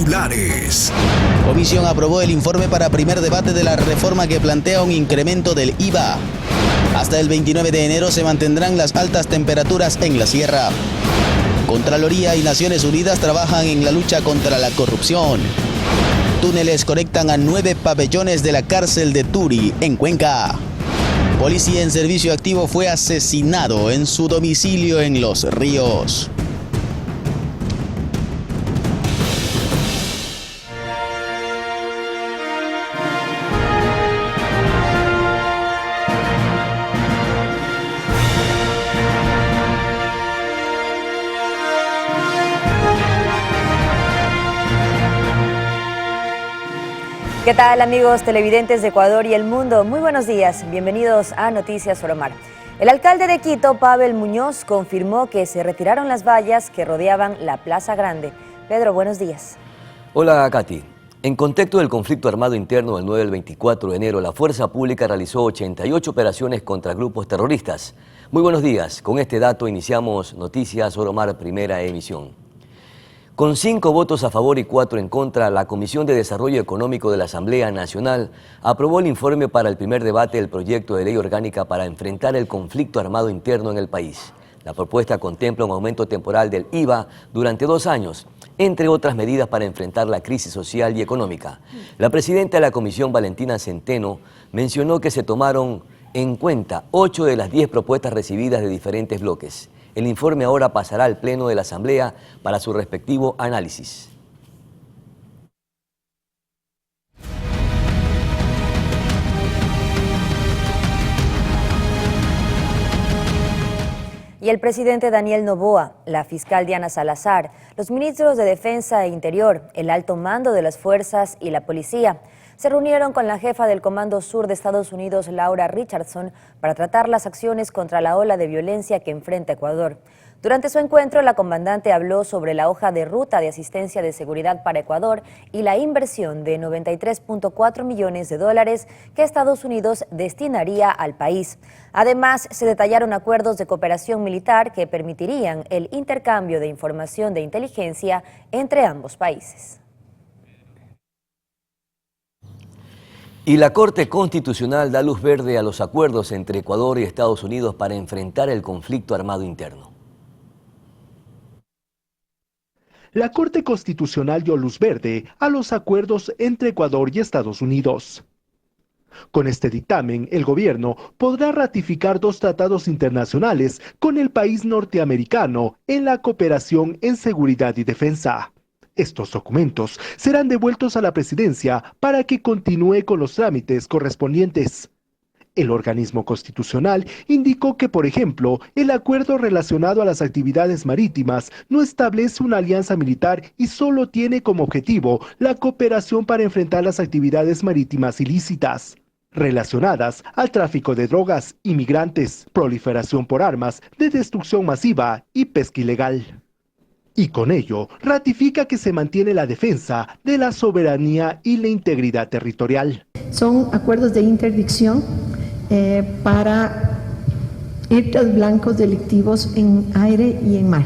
titulares. Comisión aprobó el informe para primer debate de la reforma que plantea un incremento del IVA. Hasta el 29 de enero se mantendrán las altas temperaturas en la sierra. Contraloría y Naciones Unidas trabajan en la lucha contra la corrupción. Túneles conectan a 9 pabellones de la cárcel de Turi, en Cuenca. Policía en servicio activo fue asesinado en su domicilio en Los Ríos. ¿Qué tal, amigos televidentes de Ecuador y el mundo? Muy buenos días, bienvenidos a Noticias Soromar. El alcalde de Quito, Pavel Muñoz, confirmó que se retiraron las vallas que rodeaban la Plaza Grande. Pedro, buenos días. Hola, Katy. En contexto del conflicto armado interno del 9 al 24 de enero, la Fuerza Pública realizó 88 operaciones contra grupos terroristas. Muy buenos días. Con este dato iniciamos Noticias Soromar, primera emisión. Con 5 votos a favor y 4 en contra, la Comisión de Desarrollo Económico de la Asamblea Nacional aprobó el informe para el primer debate del proyecto de ley orgánica para enfrentar el conflicto armado interno en el país. La propuesta contempla un aumento temporal del IVA durante 2 años, entre otras medidas para enfrentar la crisis social y económica. La presidenta de la Comisión, Valentina Centeno, mencionó que se tomaron en cuenta 8 de las 10 propuestas recibidas de diferentes bloques. El informe ahora pasará al Pleno de la Asamblea para su respectivo análisis. Y el presidente Daniel Noboa, la fiscal Diana Salazar, los ministros de Defensa e Interior, el alto mando de las fuerzas y la policía se reunieron con la jefa del Comando Sur de Estados Unidos, Laura Richardson, para tratar las acciones contra la ola de violencia que enfrenta Ecuador. Durante su encuentro, la comandante habló sobre la hoja de ruta de asistencia de seguridad para Ecuador y la inversión de $93.4 millones que Estados Unidos destinaría al país. Además, se detallaron acuerdos de cooperación militar que permitirían el intercambio de información de inteligencia entre ambos países. Y la Corte Constitucional da luz verde a los acuerdos entre Ecuador y Estados Unidos para enfrentar el conflicto armado interno. La Corte Constitucional dio luz verde a los acuerdos entre Ecuador y Estados Unidos. Con este dictamen, el gobierno podrá ratificar 2 tratados internacionales con el país norteamericano en la cooperación en seguridad y defensa. Estos documentos serán devueltos a la presidencia para que continúe con los trámites correspondientes. El organismo constitucional indicó que, por ejemplo, el acuerdo relacionado a las actividades marítimas no establece una alianza militar y solo tiene como objetivo la cooperación para enfrentar las actividades marítimas ilícitas relacionadas al tráfico de drogas, inmigrantes, proliferación por armas, de destrucción masiva y pesca ilegal. Y con ello ratifica que se mantiene la defensa de la soberanía y la integridad territorial. Son acuerdos de interdicción para hechos blancos delictivos en aire y en mar.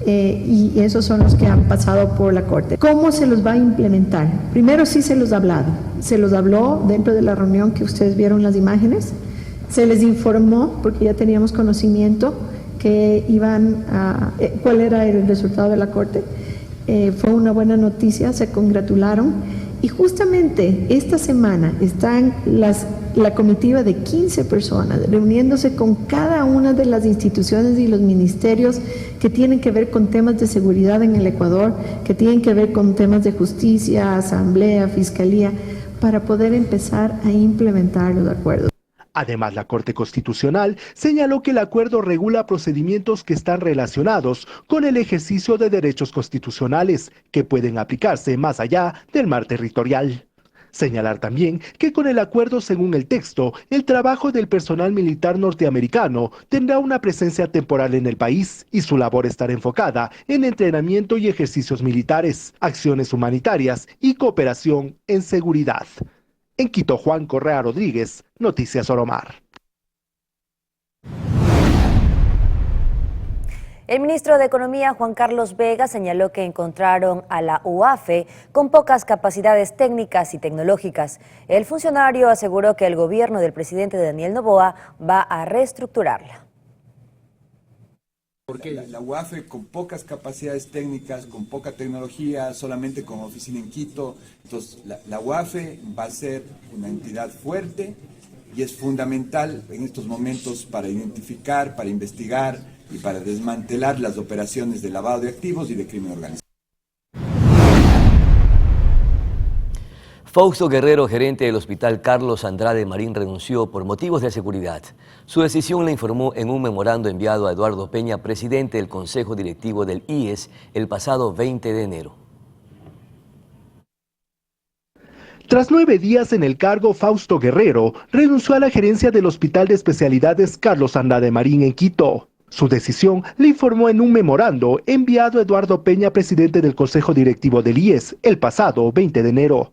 Y esos son los que han pasado por la Corte. ¿Cómo se los va a implementar? Primero sí se los ha hablado. Se los habló dentro de la reunión que ustedes vieron las imágenes. Se les informó, porque ya teníamos conocimiento, que iban a, cuál era el resultado de la Corte. Fue una buena noticia, se congratularon. Y justamente esta semana están la comitiva de 15 personas reuniéndose con cada una de las instituciones y los ministerios que tienen que ver con temas de seguridad en el Ecuador, que tienen que ver con temas de justicia, asamblea, fiscalía, para poder empezar a implementar los acuerdos. Además, la Corte Constitucional señaló que el acuerdo regula procedimientos que están relacionados con el ejercicio de derechos constitucionales que pueden aplicarse más allá del mar territorial. Señalar también que con el acuerdo, según el texto, el trabajo del personal militar norteamericano tendrá una presencia temporal en el país y su labor estará enfocada en entrenamiento y ejercicios militares, acciones humanitarias y cooperación en seguridad. En Quito, Juan Correa Rodríguez, Noticias Soromar. El ministro de Economía, Juan Carlos Vega, señaló que encontraron a la UAFE con pocas capacidades técnicas y tecnológicas. El funcionario aseguró que el gobierno del presidente Daniel Noboa va a reestructurarla. Porque la UAFE con pocas capacidades técnicas, con poca tecnología, solamente con oficina en Quito. Entonces, la UAFE va a ser una entidad fuerte y es fundamental en estos momentos para identificar, para investigar y para desmantelar las operaciones de lavado de activos y de crimen organizado. Fausto Guerrero, gerente del Hospital Carlos Andrade Marín, renunció por motivos de seguridad. Su decisión la informó en un memorando enviado a Eduardo Peña, presidente del Consejo Directivo del IES, el pasado 20 de enero. Tras 9 días en el cargo, Fausto Guerrero renunció a la gerencia del Hospital de Especialidades Carlos Andrade Marín en Quito. Su decisión le informó en un memorando enviado a Eduardo Peña, presidente del Consejo Directivo del IES, el pasado 20 de enero.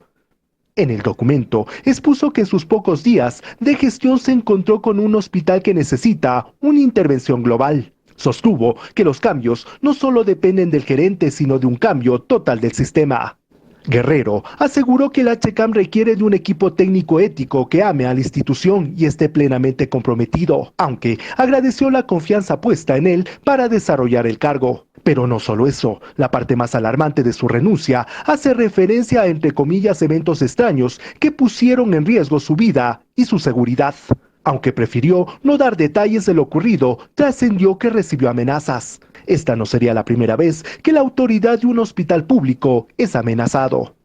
En el documento expuso que en sus pocos días de gestión se encontró con un hospital que necesita una intervención global. Sostuvo que los cambios no solo dependen del gerente, sino de un cambio total del sistema. Guerrero aseguró que el HCAM requiere de un equipo técnico ético que ame a la institución y esté plenamente comprometido, aunque agradeció la confianza puesta en él para desarrollar el cargo. Pero no solo eso, la parte más alarmante de su renuncia hace referencia a, entre comillas, eventos extraños que pusieron en riesgo su vida y su seguridad. Aunque prefirió no dar detalles de lo ocurrido, trascendió que recibió amenazas. Esta no sería la primera vez que la autoridad de un hospital público es amenazado.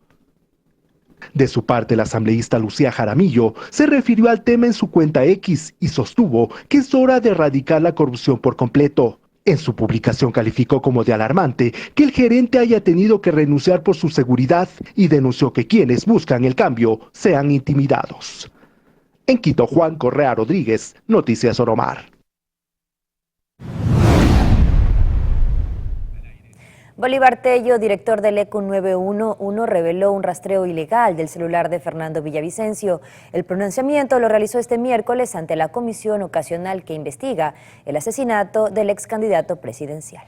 De su parte, la asambleísta Lucía Jaramillo se refirió al tema en su cuenta X y sostuvo que es hora de erradicar la corrupción por completo. En su publicación calificó como de alarmante que el gerente haya tenido que renunciar por su seguridad y denunció que quienes buscan el cambio sean intimidados. En Quito, Juan Correa Rodríguez, Noticias Oromar. Bolívar Tello, director del ECU 911, reveló un rastreo ilegal del celular de Fernando Villavicencio. El pronunciamiento lo realizó este miércoles ante la comisión ocasional que investiga el asesinato del ex candidato presidencial.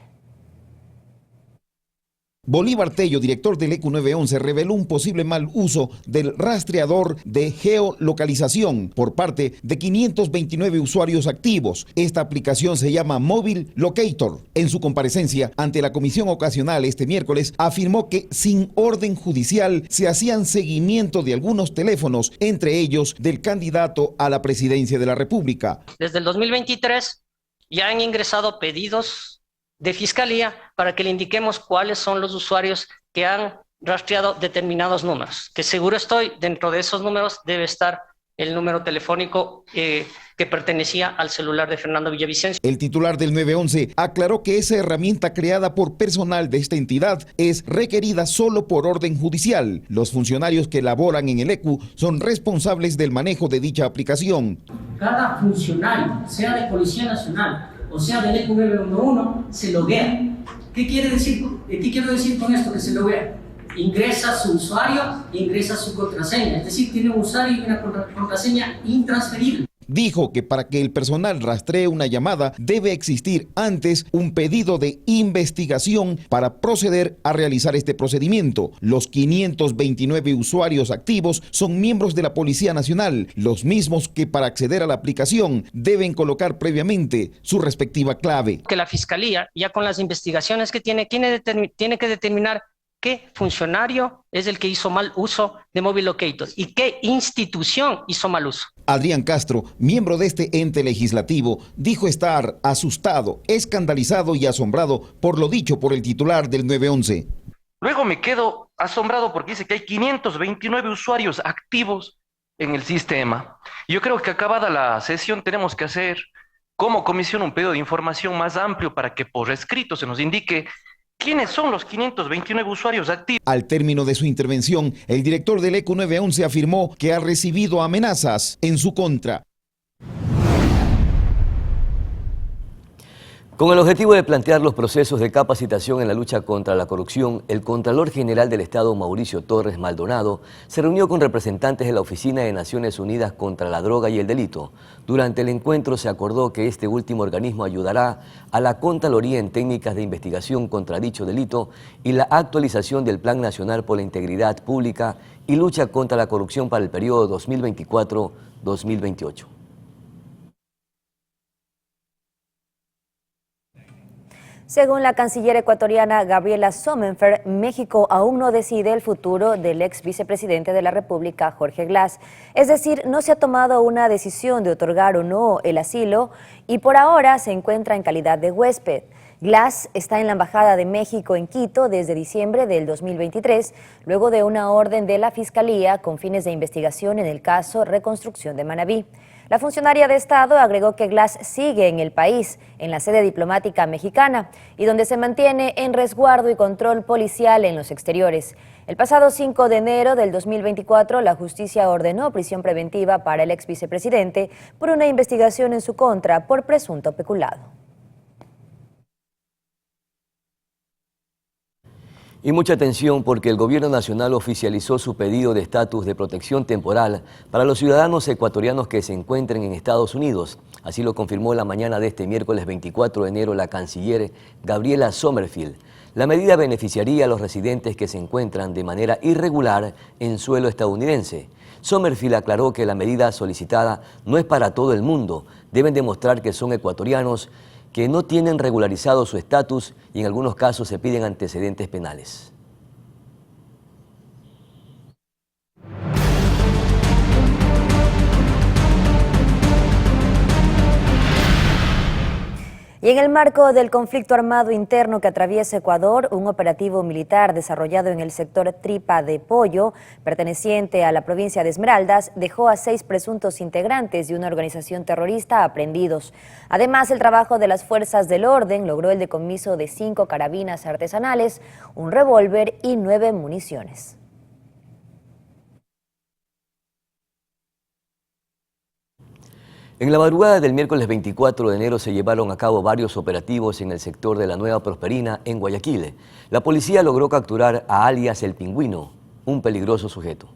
Bolívar Tello, director del ECU 911, reveló un posible mal uso del rastreador de geolocalización por parte de 529 usuarios activos. Esta aplicación se llama Mobile Locator. En su comparecencia ante la comisión ocasional este miércoles, afirmó que sin orden judicial se hacían seguimiento de algunos teléfonos, entre ellos del candidato a la presidencia de la República. Desde el 2023 ya han ingresado pedidos de Fiscalía para que le indiquemos cuáles son los usuarios que han rastreado determinados números, que seguro estoy, dentro de esos números debe estar el número telefónico que pertenecía al celular de Fernando Villavicencio. El titular del 911 aclaró que esa herramienta creada por personal de esta entidad es requerida solo por orden judicial. Los funcionarios que laboran en el ECU son responsables del manejo de dicha aplicación. Cada funcionario, sea de Policía Nacional o sea del ECU 911, se loguea. ¿Qué quiero decir con esto que se loguea? Ingresa su usuario, ingresa su contraseña, es decir, tiene un usuario y una contraseña intransferible. Dijo que para que el personal rastree una llamada debe existir antes un pedido de investigación para proceder a realizar este procedimiento. Los 529 usuarios activos son miembros de la Policía Nacional, los mismos que para acceder a la aplicación deben colocar previamente su respectiva clave. Que la Fiscalía, ya con las investigaciones que tiene que determinar qué funcionario es el que hizo mal uso de Mobile Locator y qué institución hizo mal uso. Adrián Castro, miembro de este ente legislativo, dijo estar asustado, escandalizado y asombrado por lo dicho por el titular del 911. Luego me quedo asombrado porque dice que hay 529 usuarios activos en el sistema. Yo creo que acabada la sesión tenemos que hacer como comisión un pedido de información más amplio para que por escrito se nos indique ¿quiénes son los 529 usuarios activos? Al término de su intervención, el director del ECU 911 afirmó que ha recibido amenazas en su contra. Con el objetivo de plantear los procesos de capacitación en la lucha contra la corrupción, el Contralor General del Estado, Mauricio Torres Maldonado, se reunió con representantes de la Oficina de Naciones Unidas contra la Droga y el Delito. Durante el encuentro se acordó que este último organismo ayudará a la Contraloría en técnicas de investigación contra dicho delito y la actualización del Plan Nacional por la Integridad Pública y Lucha contra la Corrupción para el periodo 2024-2028. Según la canciller ecuatoriana Gabriela Sommerfeld, México aún no decide el futuro del ex vicepresidente de la República, Jorge Glass. Es decir, no se ha tomado una decisión de otorgar o no el asilo y por ahora se encuentra en calidad de huésped. Glass está en la Embajada de México en Quito desde diciembre del 2023, luego de una orden de la Fiscalía con fines de investigación en el caso Reconstrucción de Manabí. La funcionaria de Estado agregó que Glass sigue en el país, en la sede diplomática mexicana, y donde se mantiene en resguardo y control policial en los exteriores. El pasado 5 de enero del 2024, la justicia ordenó prisión preventiva para el ex vicepresidente por una investigación en su contra por presunto peculado. Y mucha atención porque el Gobierno Nacional oficializó su pedido de estatus de protección temporal para los ciudadanos ecuatorianos que se encuentren en Estados Unidos. Así lo confirmó la mañana de este miércoles 24 de enero la canciller Gabriela Sommerfeld. La medida beneficiaría a los residentes que se encuentran de manera irregular en suelo estadounidense. Sommerfeld aclaró que la medida solicitada no es para todo el mundo. Deben demostrar que son ecuatorianos, que no tienen regularizado su estatus y en algunos casos se piden antecedentes penales. Y en el marco del conflicto armado interno que atraviesa Ecuador, un operativo militar desarrollado en el sector Tripa de Pollo, perteneciente a la provincia de Esmeraldas, dejó a 6 presuntos integrantes de una organización terrorista aprehendidos. Además, el trabajo de las fuerzas del orden logró el decomiso de 5 carabinas artesanales, un revólver y 9 municiones. En la madrugada del miércoles 24 de enero se llevaron a cabo varios operativos en el sector de la Nueva Prosperina, en Guayaquil. La policía logró capturar a alias El Pingüino, un peligroso sujeto.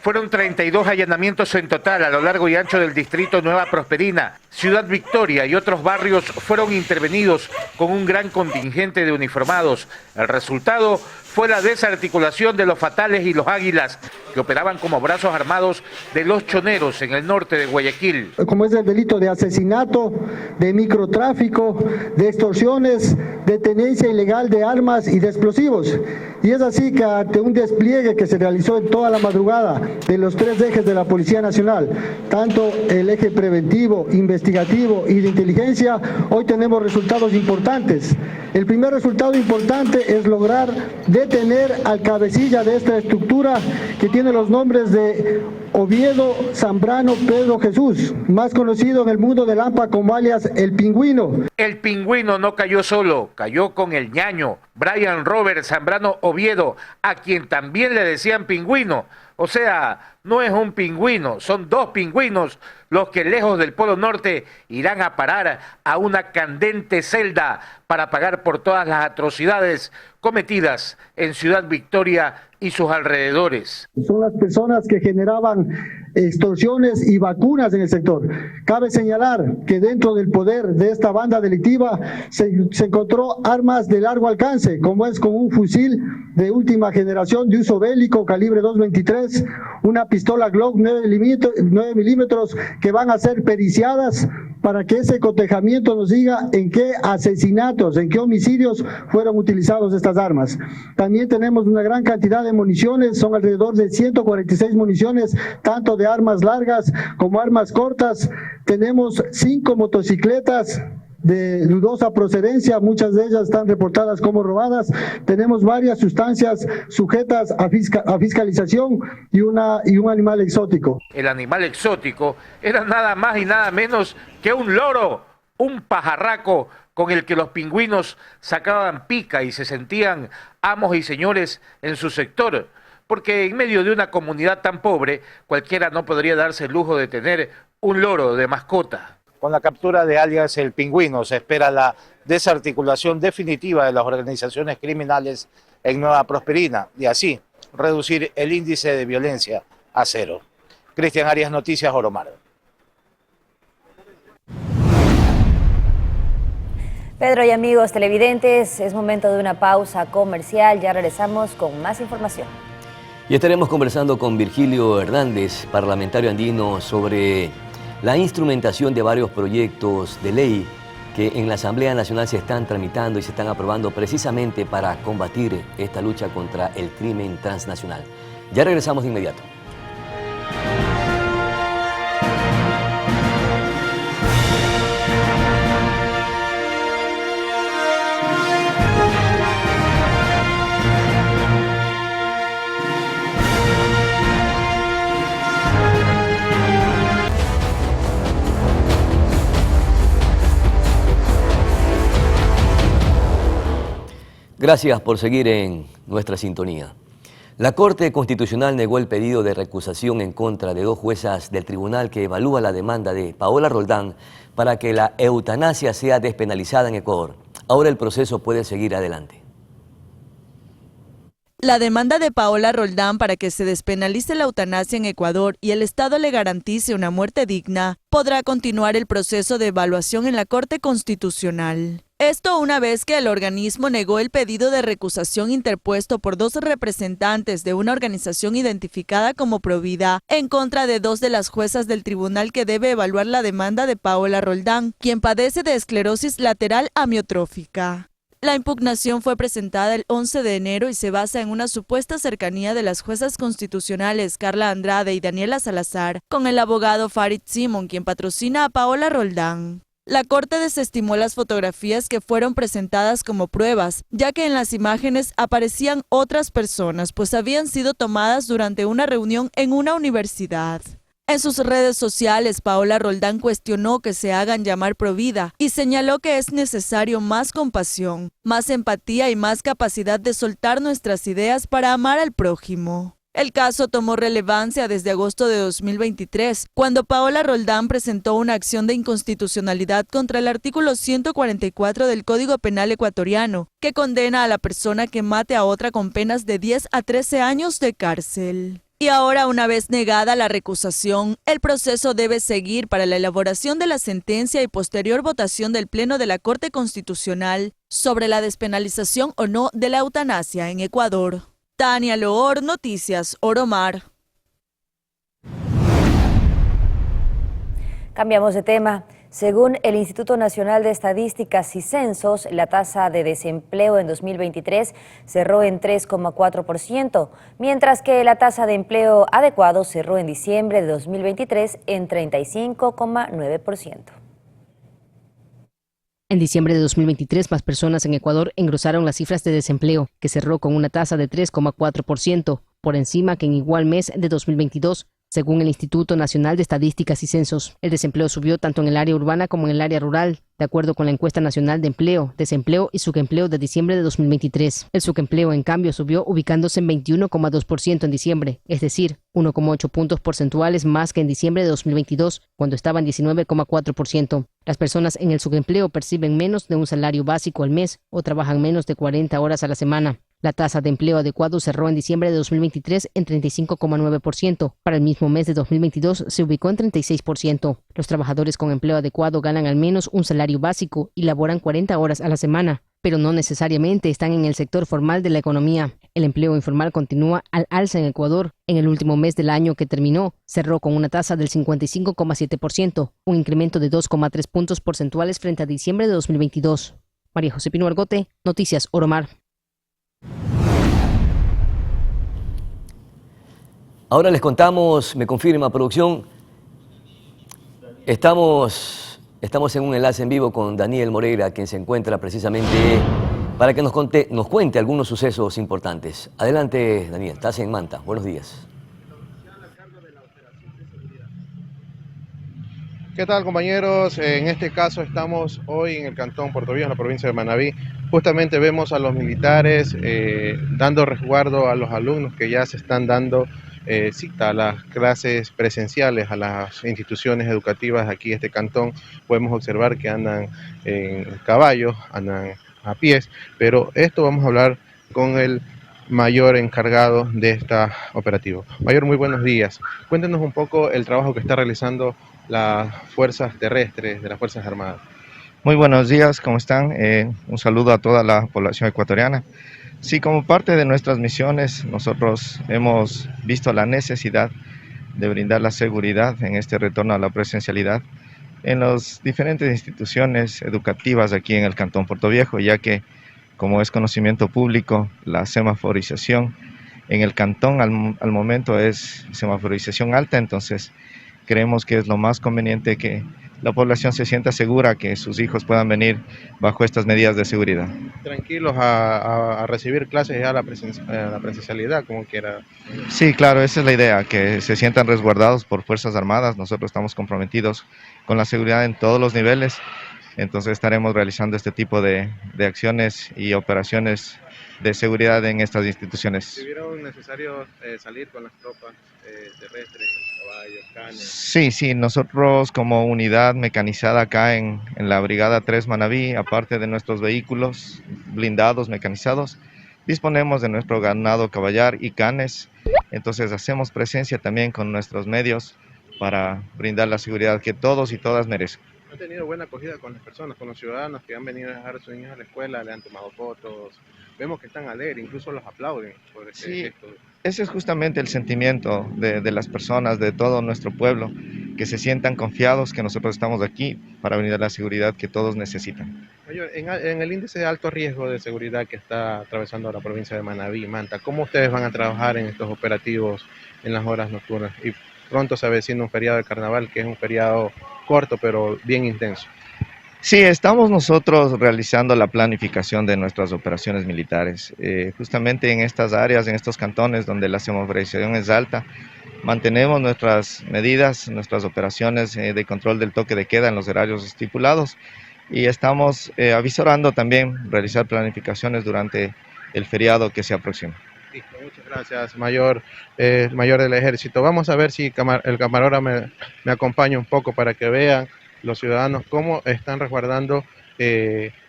Fueron 32 allanamientos en total a lo largo y ancho del distrito Nueva Prosperina. Ciudad Victoria y otros barrios fueron intervenidos con un gran contingente de uniformados. El resultado fue la desarticulación de los Fatales y los Águilas, que operaban como brazos armados de los choneros en el norte de Guayaquil. Como es el delito de asesinato, de microtráfico, de extorsiones, de tenencia ilegal de armas y de explosivos. Y es así que ante un despliegue que se realizó en toda la madrugada de los 3 ejes de la Policía Nacional, tanto el eje preventivo, investigativo y de inteligencia, hoy tenemos resultados importantes. El primer resultado importante es lograr detener al cabecilla de esta estructura que tiene los nombres de Oviedo Zambrano Pedro Jesús, más conocido en el mundo del AMPA como alias El Pingüino. El Pingüino no cayó solo, cayó con el ñaño, Brian Robert Zambrano Oviedo, a quien también le decían Pingüino. O sea, no es un pingüino, son 2 pingüinos los que lejos del Polo Norte irán a parar a una candente celda para pagar por todas las atrocidades cometidas en Ciudad Victoria y sus alrededores. Son las personas que generaban extorsiones y vacunas en el sector. Cabe señalar que dentro del poder de esta banda delictiva se encontró armas de largo alcance, como es con un fusil de última generación de uso bélico calibre 223, una pistola Glock 9 milímetros que van a ser periciadas para que ese cotejamiento nos diga en qué asesinatos, en qué homicidios fueron utilizados estas armas. También tenemos una gran cantidad de municiones, son alrededor de 146 municiones, tanto de armas largas como armas cortas. Tenemos 5 motocicletas de dudosa procedencia, muchas de ellas están reportadas como robadas. Tenemos varias sustancias sujetas a fiscalización y un animal exótico. El animal exótico era nada más y nada menos que un loro, un pajarraco con el que los pingüinos sacaban pica y se sentían amos y señores en su sector, porque en medio de una comunidad tan pobre, cualquiera no podría darse el lujo de tener un loro de mascota. Con la captura de alias El Pingüino se espera la desarticulación definitiva de las organizaciones criminales en Nueva Prosperina y así reducir el índice de violencia a cero. Cristian Arias, Noticias Oromar. Pedro y amigos televidentes, es momento de una pausa comercial. Ya regresamos con más información. Y estaremos conversando con Virgilio Hernández, parlamentario andino, sobre la instrumentación de varios proyectos de ley que en la Asamblea Nacional se están tramitando y se están aprobando precisamente para combatir esta lucha contra el crimen transnacional. Ya regresamos de inmediato. Gracias por seguir en nuestra sintonía. La Corte Constitucional negó el pedido de recusación en contra de 2 juezas del tribunal que evalúa la demanda de Paola Roldán para que la eutanasia sea despenalizada en Ecuador. Ahora el proceso puede seguir adelante. La demanda de Paola Roldán para que se despenalice la eutanasia en Ecuador y el Estado le garantice una muerte digna podrá continuar el proceso de evaluación en la Corte Constitucional. Esto una vez que el organismo negó el pedido de recusación interpuesto por 2 representantes de una organización identificada como Provida en contra de 2 de las juezas del tribunal que debe evaluar la demanda de Paola Roldán, quien padece de esclerosis lateral amiotrófica. La impugnación fue presentada el 11 de enero y se basa en una supuesta cercanía de las juezas constitucionales Carla Andrade y Daniela Salazar con el abogado Farid Simon, quien patrocina a Paola Roldán. La Corte desestimó las fotografías que fueron presentadas como pruebas, ya que en las imágenes aparecían otras personas, pues habían sido tomadas durante una reunión en una universidad. En sus redes sociales, Paola Roldán cuestionó que se hagan llamar Provida y señaló que es necesario más compasión, más empatía y más capacidad de soltar nuestras ideas para amar al prójimo. El caso tomó relevancia desde agosto de 2023, cuando Paola Roldán presentó una acción de inconstitucionalidad contra el artículo 144 del Código Penal ecuatoriano, que condena a la persona que mate a otra con penas de 10 a 13 años de cárcel. Y ahora, una vez negada la recusación, el proceso debe seguir para la elaboración de la sentencia y posterior votación del Pleno de la Corte Constitucional sobre la despenalización o no de la eutanasia en Ecuador. Tania Loor, Noticias Oromar. Cambiamos de tema. Según el Instituto Nacional de Estadísticas y Censos, la tasa de desempleo en 2023 cerró en 3,4%, mientras que la tasa de empleo adecuado cerró en diciembre de 2023 en 35,9%. En diciembre de 2023, más personas en Ecuador engrosaron las cifras de desempleo, que cerró con una tasa de 3,4%, por encima que en igual mes de 2022, según el Instituto Nacional de Estadísticas y Censos. El desempleo subió tanto en el área urbana como en el área rural, de acuerdo con la encuesta nacional de empleo, desempleo y subempleo de diciembre de 2023. El subempleo, en cambio, subió ubicándose en 21,2% en diciembre, es decir, 1,8 puntos porcentuales más que en diciembre de 2022, cuando estaba en 19,4%. Las personas en el subempleo perciben menos de un salario básico al mes o trabajan menos de 40 horas a la semana. La tasa de empleo adecuado cerró en diciembre de 2023 en 35,9%. Para el mismo mes de 2022 se ubicó en 36%. Los trabajadores con empleo adecuado ganan al menos un salario básico y laboran 40 horas a la semana, pero no necesariamente están en el sector formal de la economía. El empleo informal continúa al alza en Ecuador. En el último mes del año que terminó, cerró con una tasa del 55,7%, un incremento de 2,3 puntos porcentuales frente a diciembre de 2022. María José Pino Argote, Noticias Oromar. Ahora les contamos, me confirma producción, estamos en un enlace en vivo con Daniel Moreira, quien se encuentra precisamente para que nos cuente algunos sucesos importantes. Adelante, Daniel, estás en Manta. Buenos días. ¿Qué tal, compañeros? En este caso estamos hoy en el cantón Puerto Viejo, en la provincia de Manabí. Justamente vemos a los militares dando resguardo a los alumnos que ya se están dando cita a las clases presenciales, a las instituciones educativas aquí de este cantón, podemos observar que andan en caballos, andan a pies, pero esto vamos a hablar con el mayor encargado de este operativo. Mayor, muy buenos días. Cuéntenos un poco el trabajo que está realizando las fuerzas terrestres de las Fuerzas Armadas. Muy buenos días, ¿cómo están? Un saludo a toda la población ecuatoriana. Sí, como parte de nuestras misiones, nosotros hemos visto la necesidad de brindar la seguridad en este retorno a la presencialidad en las diferentes instituciones educativas aquí en el Cantón Portoviejo, ya que, como es conocimiento público, la semaforización en el cantón al momento es semaforización alta, entonces creemos que es lo más conveniente que la población se sienta segura, que sus hijos puedan venir bajo estas medidas de seguridad. Tranquilos a recibir clases ya a la presencialidad, como quiera. Sí, claro, esa es la idea, que se sientan resguardados por Fuerzas Armadas. Nosotros estamos comprometidos con la seguridad en todos los niveles, entonces estaremos realizando este tipo de acciones y operaciones de seguridad en estas instituciones. ¿Si vieron necesario salir con las tropas terrestres, caballos, canes? Sí, nosotros como unidad mecanizada acá en la Brigada 3 Manabí, aparte de nuestros vehículos blindados mecanizados, disponemos de nuestro ganado caballar y canes, entonces hacemos presencia también con nuestros medios para brindar la seguridad que todos y todas merecen. ¿Han tenido buena acogida con las personas, con los ciudadanos que han venido a dejar a sus niños a la escuela, le han tomado fotos? Vemos que están alegres, incluso los aplauden por este gesto. Ese es justamente el sentimiento de las personas, de todo nuestro pueblo, que se sientan confiados que nosotros estamos aquí para brindar la seguridad que todos necesitan. Mayor, en el índice de alto riesgo de seguridad que está atravesando la provincia de Manabí y Manta, ¿cómo ustedes van a trabajar en estos operativos en las horas nocturnas? Y pronto se avecina un feriado de carnaval, que es un feriado corto pero bien intenso. Sí, estamos nosotros realizando la planificación de nuestras operaciones militares. Justamente en estas áreas, en estos cantones donde la semaforización es alta, mantenemos nuestras medidas, nuestras operaciones de control del toque de queda en los horarios estipulados y estamos avisorando también realizar planificaciones durante el feriado que se aproxima. Listo, muchas gracias, mayor del ejército. Vamos a ver si el camarógrafo me acompaña un poco para que vean los ciudadanos cómo están resguardando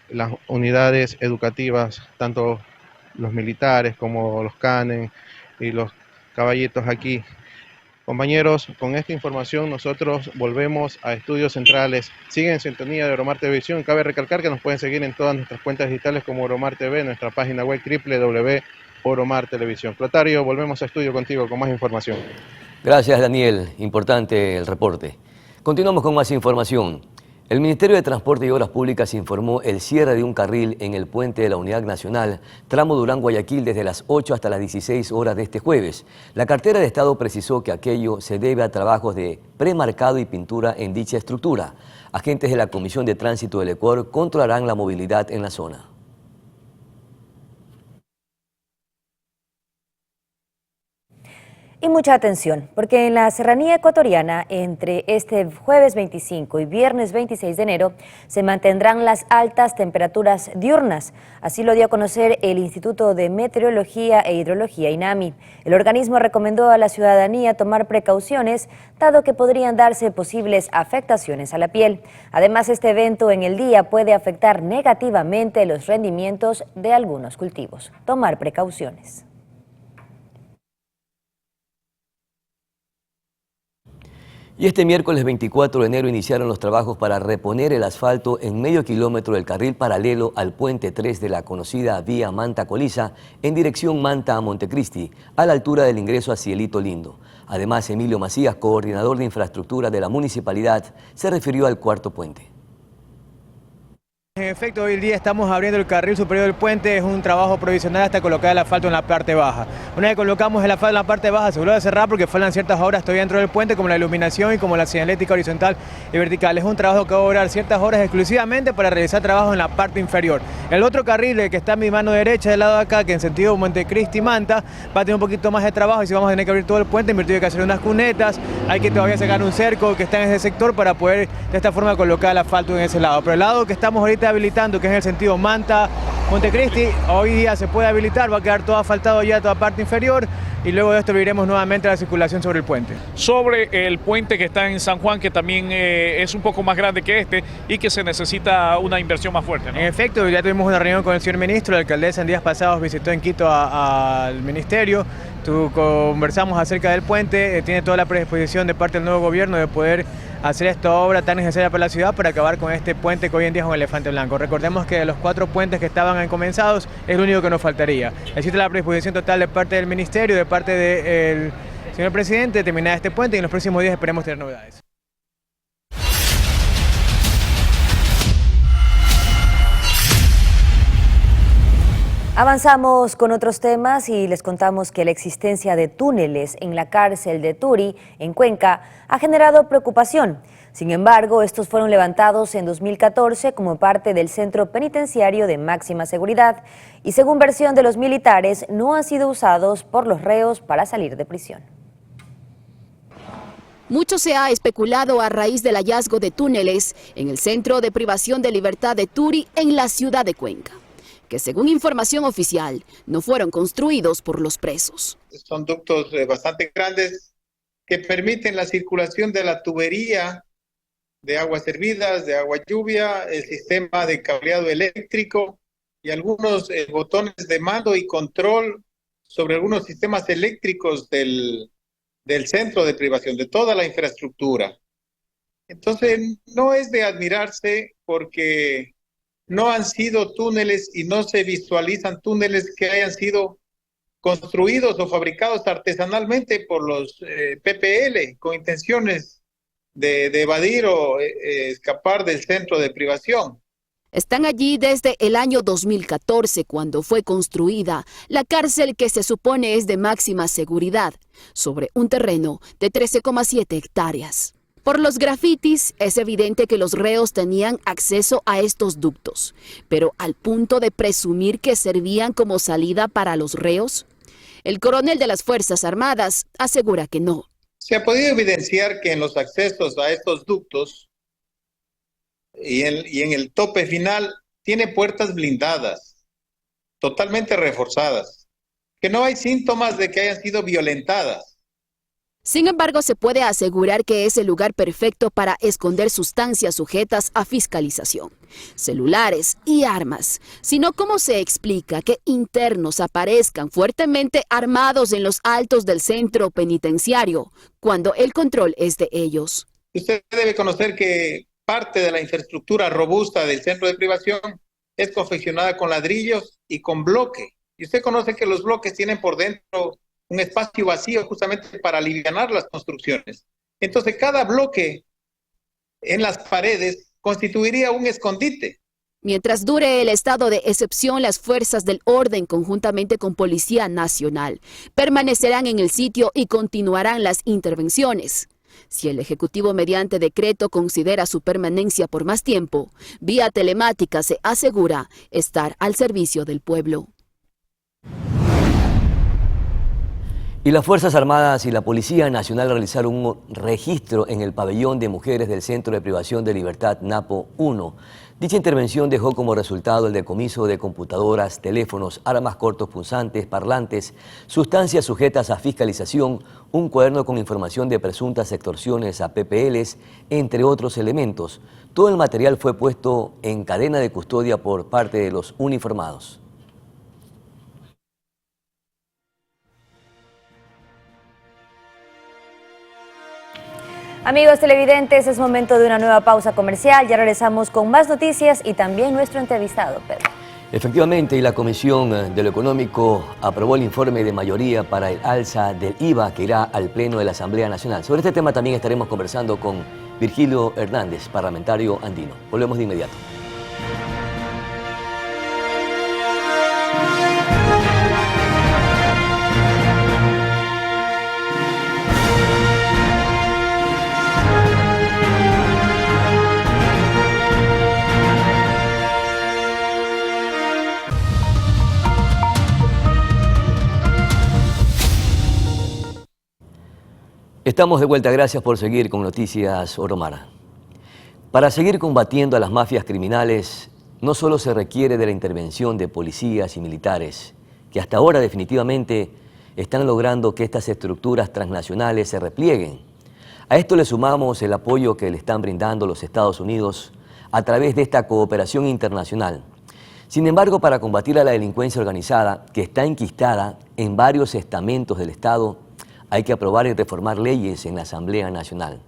las unidades educativas, tanto los militares como los canes y los caballitos aquí. Compañeros, con esta información nosotros volvemos a Estudios Centrales. Siguen en sintonía de Oromar Televisión. Cabe recalcar que nos pueden seguir en todas nuestras cuentas digitales como Oromar TV, nuestra página web www.oromar Televisión. Clotario, volvemos a estudio contigo con más información. Gracias, Daniel. Importante el reporte. Continuamos con más información. El Ministerio de Transporte y Obras Públicas informó el cierre de un carril en el puente de la Unidad Nacional, tramo Durán-Guayaquil, desde las 8 hasta las 16 horas de este jueves. La cartera de Estado precisó que aquello se debe a trabajos de premarcado y pintura en dicha estructura. Agentes de la Comisión de Tránsito del Ecuador controlarán la movilidad en la zona. Y mucha atención, porque en la serranía ecuatoriana, entre este jueves 25 y viernes 26 de enero, se mantendrán las altas temperaturas diurnas. Así lo dio a conocer el Instituto de Meteorología e Hidrología, INAMI. El organismo recomendó a la ciudadanía tomar precauciones, dado que podrían darse posibles afectaciones a la piel. Además, este evento en el día puede afectar negativamente los rendimientos de algunos cultivos. Tomar precauciones. Y este miércoles 24 de enero iniciaron los trabajos para reponer el asfalto en medio kilómetro del carril paralelo al puente 3 de la conocida vía Manta-Coliza en dirección Manta a Montecristi, a la altura del ingreso a Cielito Lindo. Además, Emilio Macías, coordinador de infraestructura de la municipalidad, se refirió al cuarto puente. En efecto, hoy día estamos abriendo el carril superior del puente, es un trabajo provisional hasta colocar el asfalto en la parte baja. Una vez que colocamos el asfalto en la parte baja, se vuelve a cerrar porque faltan ciertas obras todavía dentro del puente, como la iluminación y como la señalética horizontal y vertical. Es un trabajo que va a durar ciertas horas exclusivamente para realizar trabajo en la parte inferior. El otro carril, que está en mi mano derecha del lado de acá, que en sentido Montecristi-Manta, va a tener un poquito más de trabajo y si vamos a tener que abrir todo el puente, en virtud de que hacer unas cunetas, hay que todavía sacar un cerco que está en ese sector para poder de esta forma colocar el asfalto en ese lado. Pero el lado que estamos ahorita habilitando, que es en el sentido Manta-Montecristi, hoy día se puede habilitar, va a quedar todo asfaltado ya toda parte inferior. y luego de esto abriremos nuevamente la circulación sobre el puente. Sobre el puente que está en San Juan, que también es un poco más grande que este y que se necesita una inversión más fuerte, ¿no? En efecto, ya tuvimos una reunión con el señor ministro, la alcaldesa en días pasados visitó en Quito al ministerio, conversamos acerca del puente, tiene toda la predisposición de parte del nuevo gobierno de poder hacer esta obra tan necesaria para la ciudad para acabar con este puente que hoy en día es un elefante blanco. Recordemos que de los 4 puentes que estaban comenzados es el único que nos faltaría. Existe la predisposición total de parte del ministerio, de parte del señor presidente de terminar este puente y en los próximos días esperemos tener novedades. Avanzamos con otros temas y les contamos que la existencia de túneles en la cárcel de Turi, en Cuenca, ha generado preocupación. Sin embargo, estos fueron levantados en 2014 como parte del centro penitenciario de máxima seguridad y, según versión de los militares, no han sido usados por los reos para salir de prisión. Mucho se ha especulado a raíz del hallazgo de túneles en el centro de privación de libertad de Turi en la ciudad de Cuenca, que según información oficial no fueron construidos por los presos. Son ductos bastante grandes que permiten la circulación de la tubería de aguas hervidas, de agua lluvia, el sistema de cableado eléctrico y algunos botones de mando y control sobre algunos sistemas eléctricos del centro de privación, de toda la infraestructura. Entonces no es de admirarse porque no han sido túneles y no se visualizan túneles que hayan sido construidos o fabricados artesanalmente por los PPL con intenciones de evadir o escapar del centro de privación. Están allí desde el año 2014, cuando fue construida la cárcel que se supone es de máxima seguridad, sobre un terreno de 13,7 hectáreas. Por los grafitis es evidente que los reos tenían acceso a estos ductos, pero al punto de presumir que servían como salida para los reos, el coronel de las Fuerzas Armadas asegura que no. Se ha podido evidenciar que en los accesos a estos ductos y en el tope final tiene puertas blindadas, totalmente reforzadas, que no hay síntomas de que hayan sido violentadas. Sin embargo, se puede asegurar que es el lugar perfecto para esconder sustancias sujetas a fiscalización, celulares y armas. Sino, ¿cómo se explica que internos aparezcan fuertemente armados en los altos del centro penitenciario cuando el control es de ellos? Usted debe conocer que parte de la infraestructura robusta del centro de privación es confeccionada con ladrillos y con bloque. Y usted conoce que los bloques tienen por dentro un espacio vacío justamente para alivianar las construcciones. Entonces, cada bloque en las paredes constituiría un escondite. Mientras dure el estado de excepción, las fuerzas del orden, conjuntamente con Policía Nacional, permanecerán en el sitio y continuarán las intervenciones. Si el Ejecutivo mediante decreto considera su permanencia por más tiempo, vía telemática se asegura estar al servicio del pueblo. Y las Fuerzas Armadas y la Policía Nacional realizaron un registro en el pabellón de mujeres del Centro de Privación de Libertad Napo 1. Dicha intervención dejó como resultado el decomiso de computadoras, teléfonos, armas cortopunzantes, parlantes, sustancias sujetas a fiscalización, un cuaderno con información de presuntas extorsiones a PPLs, entre otros elementos. Todo el material fue puesto en cadena de custodia por parte de los uniformados. Amigos televidentes, es momento de una nueva pausa comercial. Ya regresamos con más noticias y también nuestro entrevistado, Pedro. Efectivamente, y la Comisión de lo Económico aprobó el informe de mayoría para el alza del IVA que irá al Pleno de la Asamblea Nacional. Sobre este tema también estaremos conversando con Virgilio Hernández, parlamentario andino. Volvemos de inmediato. Estamos de vuelta, gracias por seguir con Noticias Oromara. Para seguir combatiendo a las mafias criminales, no solo se requiere de la intervención de policías y militares, que hasta ahora definitivamente están logrando que estas estructuras transnacionales se replieguen. A esto le sumamos el apoyo que le están brindando los Estados Unidos a través de esta cooperación internacional. Sin embargo, para combatir a la delincuencia organizada, que está enquistada en varios estamentos del Estado, hay que aprobar y reformar leyes en la Asamblea Nacional.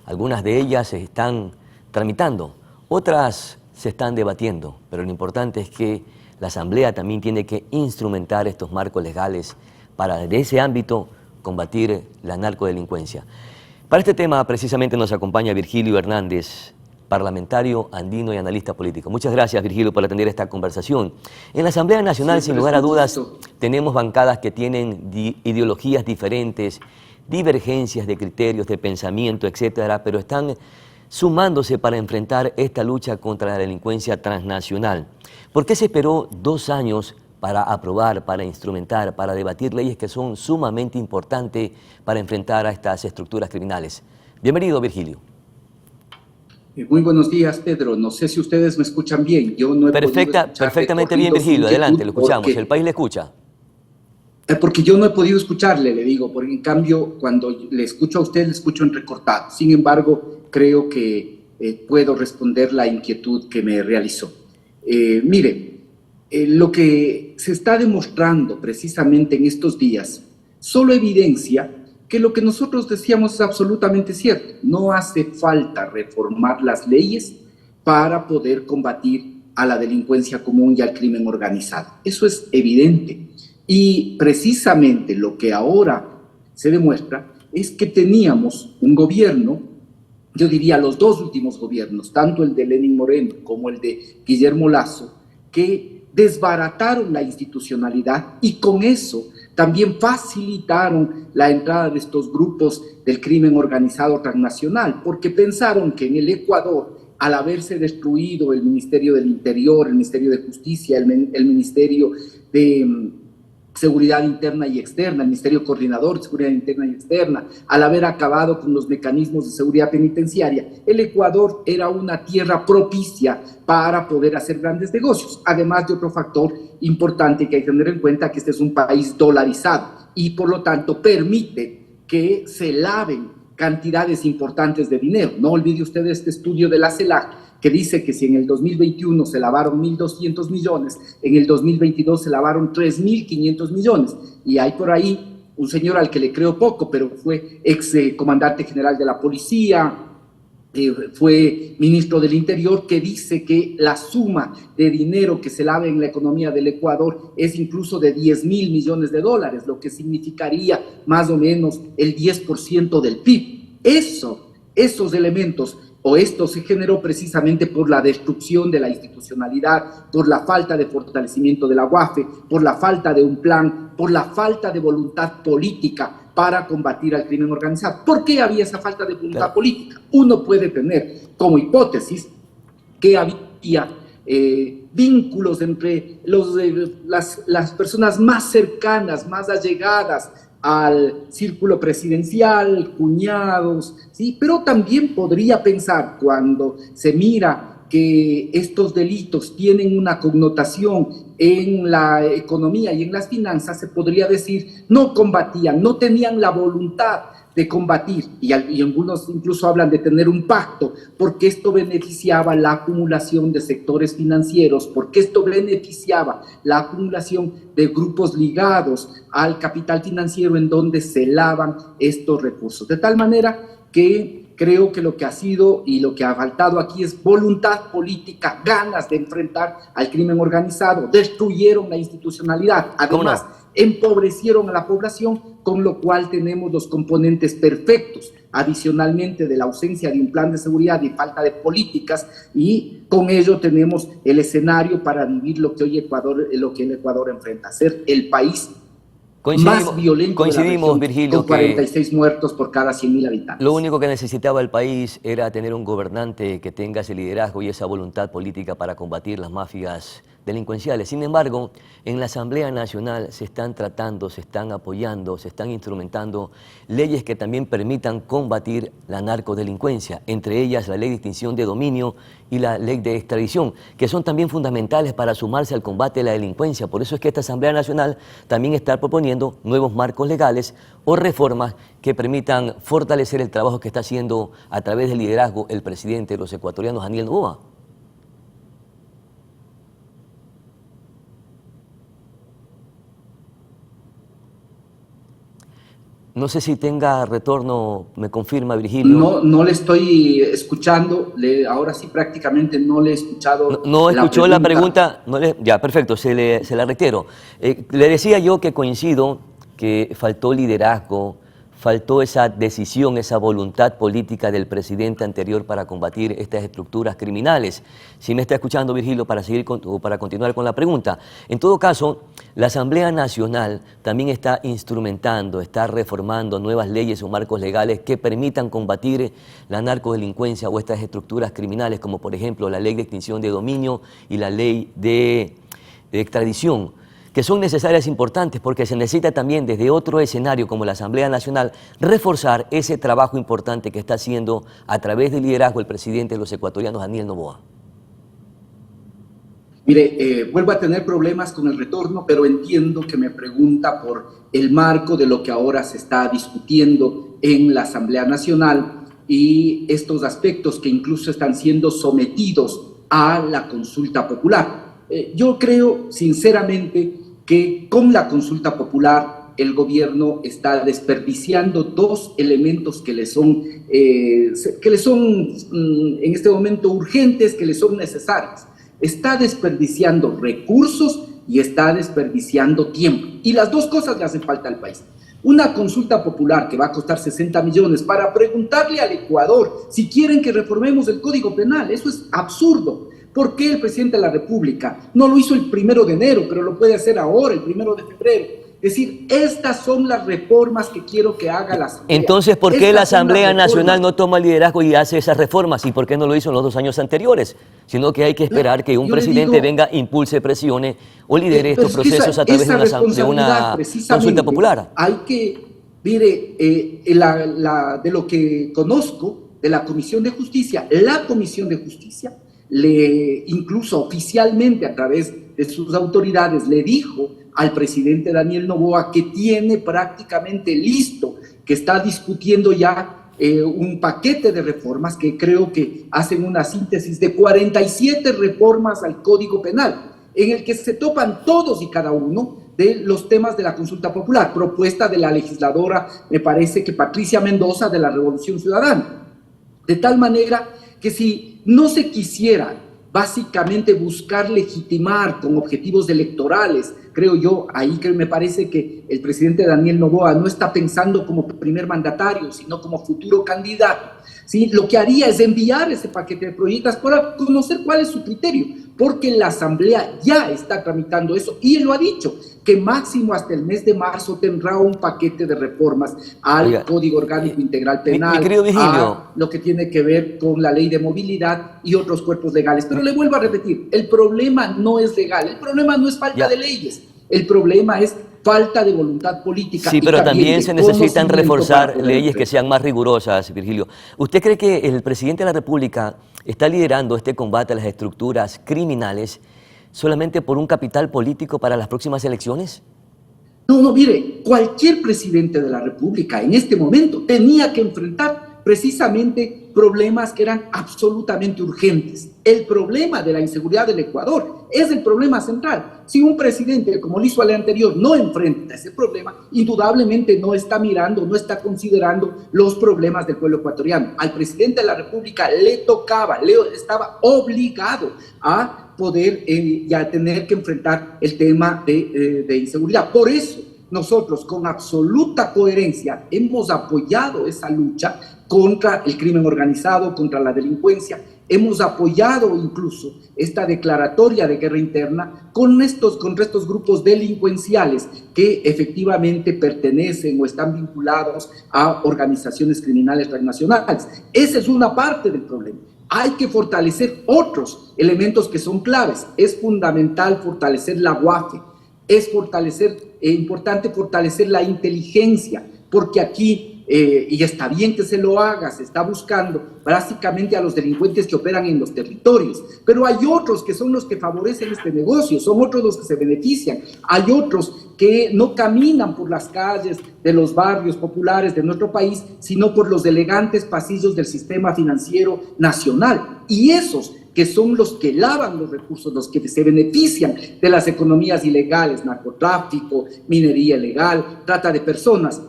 Algunas de ellas se están tramitando, otras se están debatiendo, pero lo importante es que la Asamblea también tiene que instrumentar estos marcos legales para, de ese ámbito, combatir la narcodelincuencia. Para este tema, precisamente, nos acompaña Virgilio Hernández, parlamentario andino y analista político. Muchas gracias, Virgilio, por atender esta conversación. En la Asamblea Nacional, sin lugar a dudas, tenemos bancadas que tienen ideologías diferentes, divergencias de criterios, de pensamiento, etcétera, pero están sumándose para enfrentar esta lucha contra la delincuencia transnacional. ¿Por qué se esperó 2 años para aprobar, para instrumentar, para debatir leyes que son sumamente importantes para enfrentar a estas estructuras criminales? Bienvenido, Virgilio. Muy buenos días, Pedro. No sé si ustedes me escuchan bien. Yo no he perfectamente bien, Virgilio. Adelante, lo escuchamos. El país le escucha. Porque yo no he podido escucharle, le digo, porque en cambio, cuando le escucho a usted, le escucho en recortado. Sin embargo, creo que puedo responder la inquietud que me realizó. Mire, lo que se está demostrando precisamente en estos días solo evidencia que lo que nosotros decíamos es absolutamente cierto. No hace falta reformar las leyes para poder combatir a la delincuencia común y al crimen organizado. Eso es evidente. Y precisamente lo que ahora se demuestra es que teníamos un gobierno, yo diría los 2 últimos gobiernos, tanto el de Lenín Moreno como el de Guillermo Lasso, que desbarataron la institucionalidad y con eso también facilitaron la entrada de estos grupos del crimen organizado transnacional, porque pensaron que en el Ecuador, al haberse destruido el Ministerio del Interior, el Ministerio de Justicia, el Ministerio de Seguridad Interna y Externa, el Ministerio Coordinador de Seguridad Interna y Externa, al haber acabado con los mecanismos de seguridad penitenciaria, el Ecuador era una tierra propicia para poder hacer grandes negocios, además de otro factor importante que hay que tener en cuenta, que este es un país dolarizado y por lo tanto permite que se laven cantidades importantes de dinero. No olvide usted este estudio de la CELAC, que dice que si en el 2021 se lavaron 1.200 millones, en el 2022 se lavaron 3.500 millones. Y hay por ahí un señor al que le creo poco, pero fue ex comandante general de la policía, fue ministro del Interior, que dice que la suma de dinero que se lava en la economía del Ecuador es incluso de 10.000 millones de dólares, lo que significaría más o menos el 10% del PIB. Esos elementos, o esto se generó precisamente por la destrucción de la institucionalidad, por la falta de fortalecimiento de la UAFE, por la falta de un plan, por la falta de voluntad política para combatir al crimen organizado. ¿Por qué había esa falta de voluntad política? Uno puede tener como hipótesis que había vínculos entre las personas más cercanas, más allegadas al círculo presidencial, cuñados, ¿sí? Pero también podría pensar, cuando se mira que estos delitos tienen una connotación en la economía y en las finanzas, se podría decir, no combatían, no tenían la voluntad de combatir, y algunos incluso hablan de tener un pacto, porque esto beneficiaba la acumulación de sectores financieros, porque esto beneficiaba la acumulación de grupos ligados al capital financiero en donde se lavan estos recursos. De tal manera que creo que lo que ha sido y lo que ha faltado aquí es voluntad política, ganas de enfrentar al crimen organizado, destruyeron la institucionalidad, además empobrecieron a la población, con lo cual tenemos los componentes perfectos, adicionalmente de la ausencia de un plan de seguridad y falta de políticas, y con ello tenemos el escenario para vivir lo que hoy el Ecuador enfrenta, ser el país más violento de la región, Virgilio, con 46 muertos por cada 100.000 habitantes. Lo único que necesitaba el país era tener un gobernante que tenga ese liderazgo y esa voluntad política para combatir las mafias delincuenciales. Sin embargo, en la Asamblea Nacional se están tratando, se están apoyando, se están instrumentando leyes que también permitan combatir la narcodelincuencia, entre ellas la ley de extinción de dominio y la ley de extradición, que son también fundamentales para sumarse al combate de la delincuencia. Por eso es que esta Asamblea Nacional también está proponiendo nuevos marcos legales o reformas que permitan fortalecer el trabajo que está haciendo a través del liderazgo el presidente de los ecuatorianos, Daniel Noboa. No sé si tenga retorno, me confirma Virgilio. No le estoy escuchando, ahora sí prácticamente no le he escuchado. No escuchó la pregunta, ya, perfecto, se la reitero. Le decía yo que coincido que faltó liderazgo, faltó esa decisión, esa voluntad política del presidente anterior para combatir estas estructuras criminales. Si me está escuchando, Virgilio, para continuar con la pregunta. En todo caso, la Asamblea Nacional también está instrumentando, está reformando nuevas leyes o marcos legales que permitan combatir la narcodelincuencia o estas estructuras criminales, como por ejemplo la ley de extinción de dominio y la ley de extradición, que son necesarias e importantes porque se necesita también desde otro escenario como la Asamblea Nacional reforzar ese trabajo importante que está haciendo a través del liderazgo el presidente de los ecuatorianos, Daniel Noboa. Mire, vuelvo a tener problemas con el retorno, pero entiendo que me pregunta por el marco de lo que ahora se está discutiendo en la Asamblea Nacional y estos aspectos que incluso están siendo sometidos a la consulta popular. Yo creo sinceramente que con la consulta popular el gobierno está desperdiciando dos elementos que le son en este momento urgentes, que le son necesarios. Está desperdiciando recursos y está desperdiciando tiempo. Y las dos cosas le hacen falta al país. Una consulta popular que va a costar 60 millones para preguntarle al Ecuador si quieren que reformemos el Código Penal. Eso es absurdo. ¿Por qué el presidente de la República no lo hizo el 1 de enero, pero lo puede hacer ahora, el 1 de febrero? Es decir, estas son las reformas que quiero que haga la Asamblea. Entonces, ¿por qué la Asamblea Nacional no toma el liderazgo y hace esas reformas? ¿Y por qué no lo hizo en los 2 años anteriores? Sino que hay que esperar que un presidente venga, impulse, presione o lidere estos procesos a través de una consulta popular. Hay que, mire, de lo que conozco de la Comisión de Justicia, la Comisión de Justicia incluso oficialmente a través de sus autoridades le dijo al presidente Daniel Noboa que tiene prácticamente listo, que está discutiendo ya un paquete de reformas que creo que hacen una síntesis de 47 reformas al Código Penal, en el que se topan todos y cada uno de los temas de la consulta popular, propuesta de la legisladora, me parece que Patricia Mendoza, de la Revolución Ciudadana. De tal manera que si no se quisiera básicamente buscar legitimar con objetivos electorales, creo yo, ahí que me parece que el presidente Daniel Noboa no está pensando como primer mandatario, sino como futuro candidato, ¿sí? Lo que haría es enviar ese paquete de proyectos para conocer cuál es su criterio, porque la Asamblea ya está tramitando eso y él lo ha dicho, que máximo hasta el mes de marzo tendrá un paquete de reformas al Código Orgánico Integral Penal, a lo que tiene que ver con la ley de movilidad y otros cuerpos legales. Pero le vuelvo a repetir, el problema no es legal, el problema no es falta de leyes, el problema es falta de voluntad política. Sí, pero también se necesitan reforzar leyes que sean más rigurosas, Virgilio. ¿Usted cree que el presidente de la República está liderando este combate a las estructuras criminales solamente por un capital político para las próximas elecciones? No, mire, cualquier presidente de la República en este momento tenía que enfrentar precisamente problemas que eran absolutamente urgentes. El problema de la inseguridad del Ecuador es el problema central. Si un presidente, como lo hizo el anterior, no enfrenta ese problema, indudablemente no está mirando, no está considerando los problemas del pueblo ecuatoriano. Al presidente de la República le tocaba, estaba obligado a poder ya tener que enfrentar el tema de inseguridad. Por eso, nosotros con absoluta coherencia hemos apoyado esa lucha contra el crimen organizado, contra la delincuencia. Hemos apoyado incluso esta declaratoria de guerra interna contra estos grupos delincuenciales que efectivamente pertenecen o están vinculados a organizaciones criminales transnacionales. Esa es una parte del problema. Hay que fortalecer otros elementos que son claves. Es fundamental fortalecer la UAFE, es importante fortalecer la inteligencia, porque aquí, y está bien que se lo haga, se está buscando básicamente a los delincuentes que operan en los territorios, pero hay otros que son los que favorecen este negocio, son otros los que se benefician, hay otros que no caminan por las calles de los barrios populares de nuestro país, sino por los elegantes pasillos del sistema financiero nacional, y esos que son los que lavan los recursos, los que se benefician de las economías ilegales, narcotráfico, minería ilegal, trata de personas,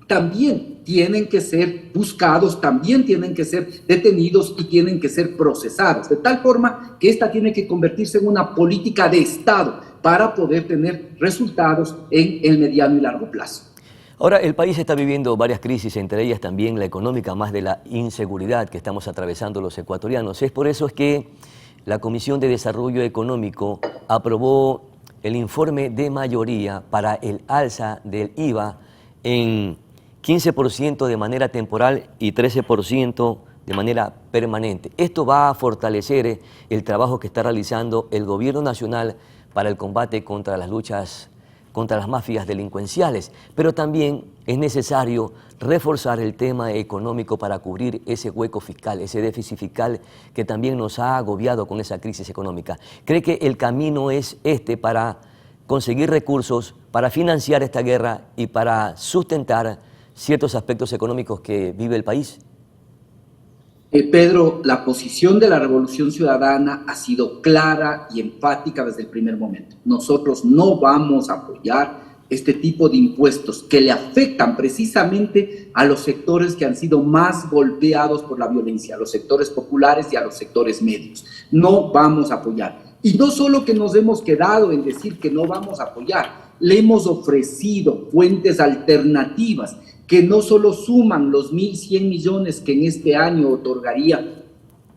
también tienen que ser buscados, también tienen que ser detenidos y tienen que ser procesados, de tal forma que esta tiene que convertirse en una política de Estado para poder tener resultados en el mediano y largo plazo. Ahora, el país está viviendo varias crisis, entre ellas también la económica, más de la inseguridad que estamos atravesando los ecuatorianos. Es por eso que la Comisión de Desarrollo Económico aprobó el informe de mayoría para el alza del IVA en 15% de manera temporal y 13% de manera permanente. Esto va a fortalecer el trabajo que está realizando el Gobierno Nacional para el combate contra las luchas contra las mafias delincuenciales, pero también es necesario reforzar el tema económico para cubrir ese hueco fiscal, ese déficit fiscal que también nos ha agobiado con esa crisis económica. ¿Cree que el camino es este para conseguir recursos, para financiar esta guerra y para sustentar ciertos aspectos económicos que vive el país? Pedro, la posición de la Revolución Ciudadana ha sido clara y enfática desde el primer momento. Nosotros no vamos a apoyar este tipo de impuestos que le afectan precisamente a los sectores que han sido más golpeados por la violencia, a los sectores populares y a los sectores medios. No vamos a apoyar. Y no solo que nos hemos quedado en decir que no vamos a apoyar, le hemos ofrecido fuentes alternativas que no solo suman los 1.100 millones que en este año otorgaría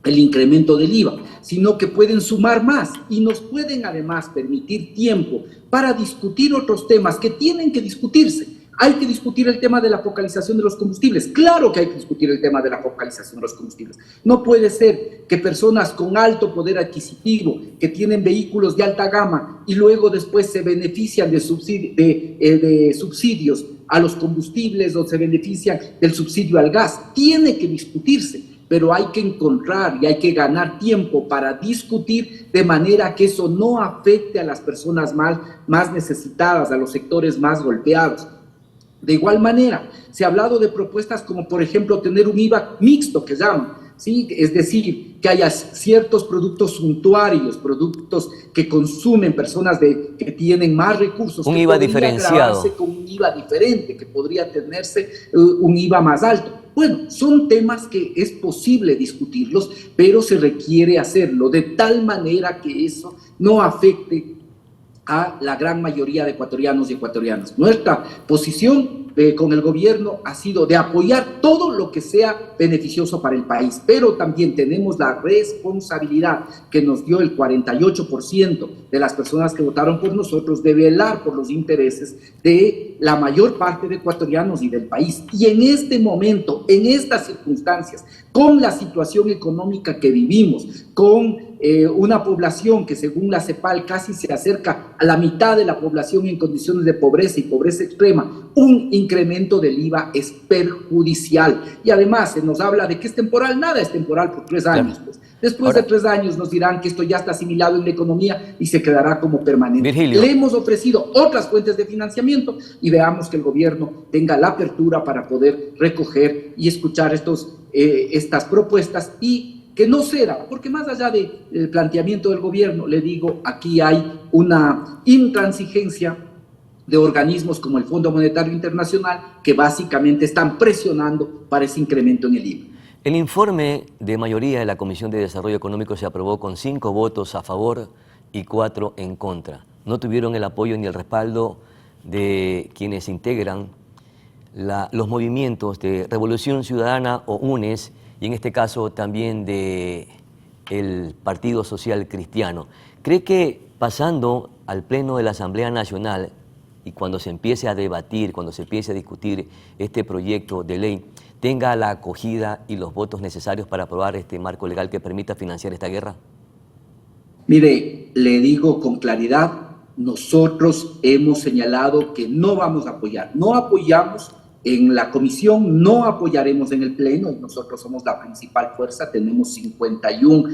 el incremento del IVA, sino que pueden sumar más y nos pueden además permitir tiempo para discutir otros temas que tienen que discutirse. Hay que discutir el tema de la focalización de los combustibles. Claro que hay que discutir el tema de la focalización de los combustibles. No puede ser que personas con alto poder adquisitivo, que tienen vehículos de alta gama y luego después se benefician de subsidios a los combustibles o se benefician del subsidio al gas. Tiene que discutirse, pero hay que encontrar y hay que ganar tiempo para discutir de manera que eso no afecte a las personas más necesitadas, a los sectores más golpeados. De igual manera, se ha hablado de propuestas como, por ejemplo, tener un IVA mixto, que llaman, ¿sí? Es decir, que haya ciertos productos suntuarios, productos que consumen personas que tienen más recursos. Un IVA diferenciado. Con un IVA diferente, que podría tenerse un IVA más alto. Bueno, son temas que es posible discutirlos, pero se requiere hacerlo de tal manera que eso no afecte a la gran mayoría de ecuatorianos y ecuatorianas. Nuestra posición con el gobierno ha sido de apoyar todo lo que sea beneficioso para el país, pero también tenemos la responsabilidad que nos dio el 48% de las personas que votaron por nosotros de velar por los intereses de la mayor parte de ecuatorianos y del país. Y en este momento, en estas circunstancias, con la situación económica que vivimos, con una población que según la CEPAL casi se acerca a la mitad de la población en condiciones de pobreza y pobreza extrema, un incremento del IVA es perjudicial. Y además se nos habla de que es temporal. Nada es temporal por 3 años. Pues. Después de 3 años nos dirán que esto ya está asimilado en la economía y se quedará como permanente. Virgilio. Le hemos ofrecido otras fuentes de financiamiento y veamos que el gobierno tenga la apertura para poder recoger y escuchar estas propuestas y que no ceda, porque más allá del planteamiento del gobierno, le digo, aquí hay una intransigencia de organismos como el Fondo Monetario Internacional que básicamente están presionando para ese incremento en el IVA. El informe de mayoría de la Comisión de Desarrollo Económico se aprobó con 5 votos a favor y 4 en contra. No tuvieron el apoyo ni el respaldo de quienes integran los movimientos de Revolución Ciudadana o UNES, y en este caso también del Partido Social Cristiano. ¿Cree que pasando al Pleno de la Asamblea Nacional y cuando se empiece a debatir, cuando se empiece a discutir este proyecto de ley, tenga la acogida y los votos necesarios para aprobar este marco legal que permita financiar esta guerra? Mire, le digo con claridad, nosotros hemos señalado que no vamos a apoyar, no apoyamos en la comisión, no apoyaremos en el pleno, nosotros somos la principal fuerza, tenemos 51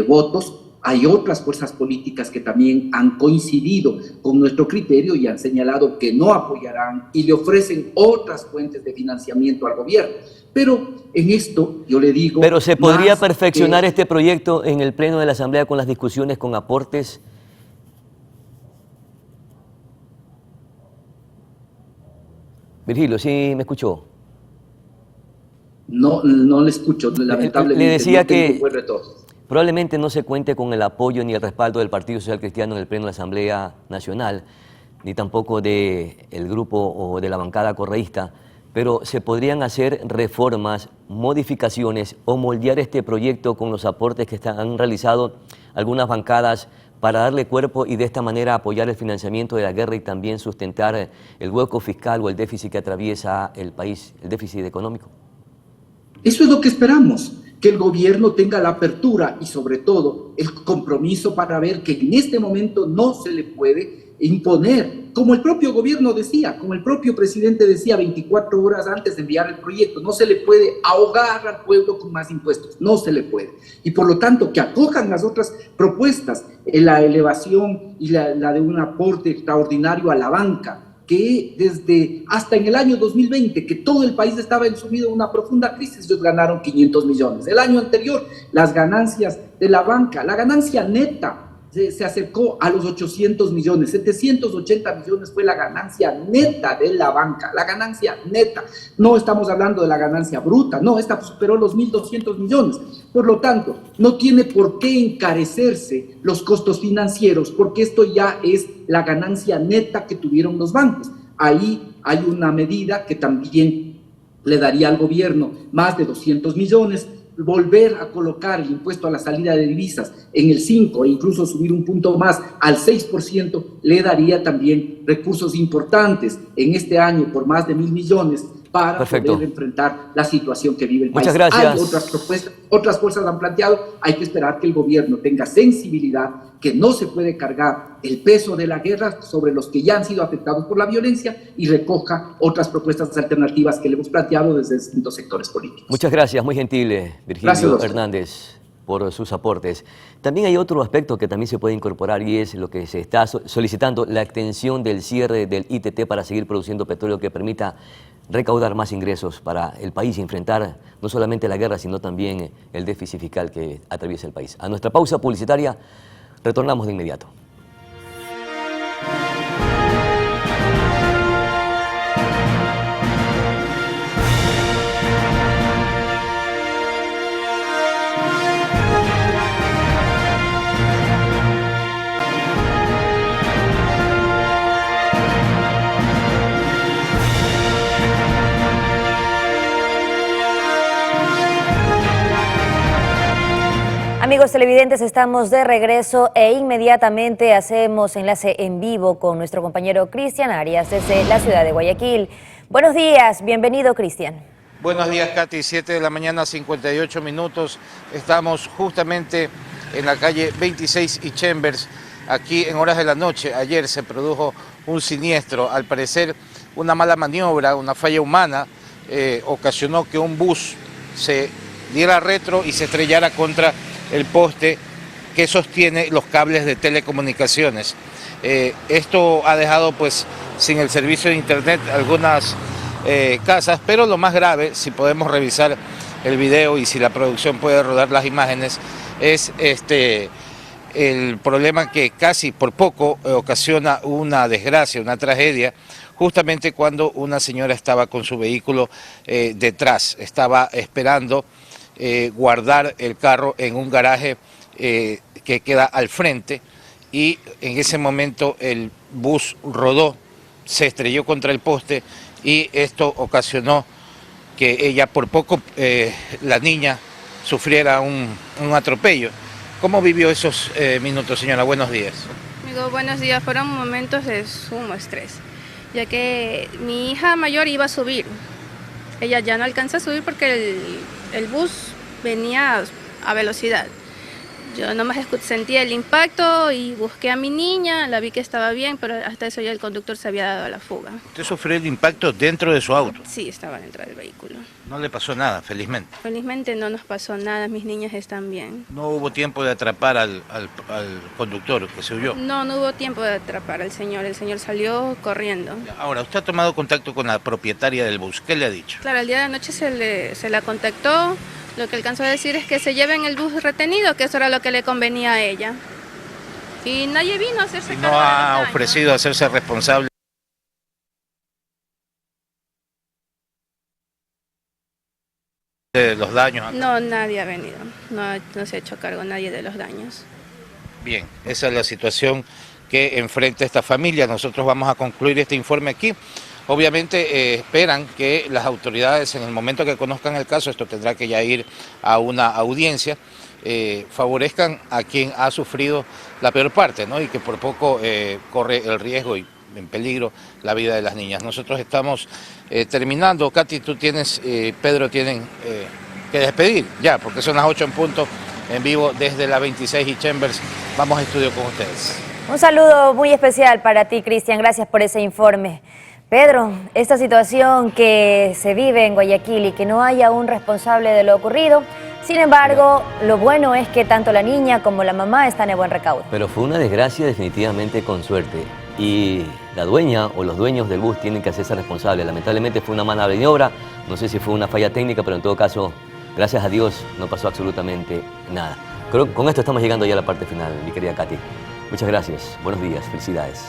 votos. Hay otras fuerzas políticas que también han coincidido con nuestro criterio y han señalado que no apoyarán y le ofrecen otras fuentes de financiamiento al gobierno. Pero en esto yo le digo... ¿Pero se podría perfeccionar este proyecto en el pleno de la Asamblea con las discusiones, con aportes? Virgilio, ¿sí me escuchó? No le escucho, lamentablemente. Le decía no tengo que buen retorno. Probablemente no se cuente con el apoyo ni el respaldo del Partido Social Cristiano en el pleno de la Asamblea Nacional, ni tampoco del grupo o de la bancada correísta, pero se podrían hacer reformas, modificaciones o moldear este proyecto con los aportes que han realizado algunas bancadas para darle cuerpo y de esta manera apoyar el financiamiento de la guerra y también sustentar el hueco fiscal o el déficit que atraviesa el país, el déficit económico. Eso es lo que esperamos, que el gobierno tenga la apertura y sobre todo el compromiso para ver que en este momento no se le puede imponer, como el propio gobierno decía, como el propio presidente decía 24 horas antes de enviar el proyecto, no se le puede ahogar al pueblo con más impuestos, no se le puede. Y por lo tanto, que acojan las otras propuestas, la elevación y la de un aporte extraordinario a la banca, que desde hasta en el año 2020, que todo el país estaba sumido en una profunda crisis, ellos ganaron 500 millones. El año anterior, las ganancias de la banca, la ganancia neta, se acercó a los 800 millones, 780 millones fue la ganancia neta de la banca, la ganancia neta. No estamos hablando de la ganancia bruta, no, esta superó los 1.200 millones. Por lo tanto, no tiene por qué encarecerse los costos financieros, porque esto ya es la ganancia neta que tuvieron los bancos. Ahí hay una medida que también le daría al gobierno más de 200 millones, volver a colocar el impuesto a la salida de divisas en el 5% e incluso subir un punto más al 6%, le daría también recursos importantes en este año por más de 1.000 millones para poder enfrentar la situación que vive el país. Muchas gracias. Hay otras propuestas, otras fuerzas han planteado, hay que esperar que el gobierno tenga sensibilidad, que no se puede cargar el peso de la guerra sobre los que ya han sido afectados por la violencia y recoja otras propuestas alternativas que le hemos planteado desde distintos sectores políticos. Muchas gracias, muy gentil, Virgilio Hernández, por sus aportes. También hay otro aspecto que también se puede incorporar y es lo que se está solicitando, la extensión del cierre del ITT para seguir produciendo petróleo que permita recaudar más ingresos para el país y enfrentar no solamente la guerra, sino también el déficit fiscal que atraviesa el país. A nuestra pausa publicitaria retornamos de inmediato. Amigos televidentes, estamos de regreso e inmediatamente hacemos enlace en vivo con nuestro compañero Cristian Arias desde la ciudad de Guayaquil. Buenos días, bienvenido Cristian. Buenos días, Katy, 7 de la mañana, 58 minutos. Estamos justamente en la calle 26 y Chambers, aquí en horas de la noche. Ayer se produjo un siniestro, al parecer una mala maniobra, una falla humana, ocasionó que un bus se diera retro y se estrellara contra el poste que sostiene los cables de telecomunicaciones. Esto ha dejado pues sin el servicio de internet algunas casas, pero lo más grave, si podemos revisar el video y si la producción puede rodar las imágenes, es el problema que casi por poco ocasiona una desgracia, una tragedia, justamente cuando una señora estaba con su vehículo detrás, estaba esperando guardar el carro en un garaje que queda al frente y en ese momento el bus rodó, se estrelló contra el poste y esto ocasionó que ella por poco, la niña, sufriera un atropello. ¿Cómo vivió esos minutos, señora? Buenos días. Amigo, buenos días. Fueron momentos de sumo estrés. ya que mi hija mayor iba a subir. Ella ya no alcanza a subir porque el bus venía a velocidad. Yo nomás sentía el impacto y busqué a mi niña, la vi que estaba bien, pero hasta eso ya el conductor se había dado a la fuga. ¿Usted sufrió el impacto dentro de su auto? Sí, estaba dentro del vehículo. No le pasó nada, felizmente. Felizmente no nos pasó nada, mis niñas están bien. No hubo tiempo de atrapar al conductor que se huyó. No hubo tiempo de atrapar al señor, el señor salió corriendo. Ahora, usted ha tomado contacto con la propietaria del bus, ¿qué le ha dicho? Claro, el día de la noche se la contactó. Lo que alcanzó a decir es que se lleven el bus retenido, que eso era lo que le convenía a ella. Y nadie vino a hacerse cargo. ¿No ha ofrecido hacerse responsable de los daños? No, nadie ha venido. No se ha hecho cargo nadie de los daños. Bien, esa es la situación que enfrenta esta familia. Nosotros vamos a concluir este informe aquí. Obviamente esperan que las autoridades, en el momento que conozcan el caso, esto tendrá que ya ir a una audiencia, favorezcan a quien ha sufrido la peor parte, ¿no? Y que por poco corre el riesgo y en peligro la vida de las niñas. Nosotros estamos terminando. Katy, tú tienes, Pedro tienen que despedir ya, porque son las 8 en punto, en vivo desde la 26 y Chambers. Vamos a estudio con ustedes. Un saludo muy especial para ti, Cristian. Gracias por ese informe. Pedro, esta situación que se vive en Guayaquil y que no haya un responsable de lo ocurrido, sin embargo, lo bueno es que tanto la niña como la mamá están en buen recaudo. Pero fue una desgracia definitivamente con suerte y la dueña o los dueños del bus tienen que hacerse responsables. Lamentablemente fue una mala maniobra, no sé si fue una falla técnica, pero en todo caso, gracias a Dios no pasó absolutamente nada. Creo que con esto estamos llegando ya a la parte final, mi querida Katy. Muchas gracias, buenos días, felicidades.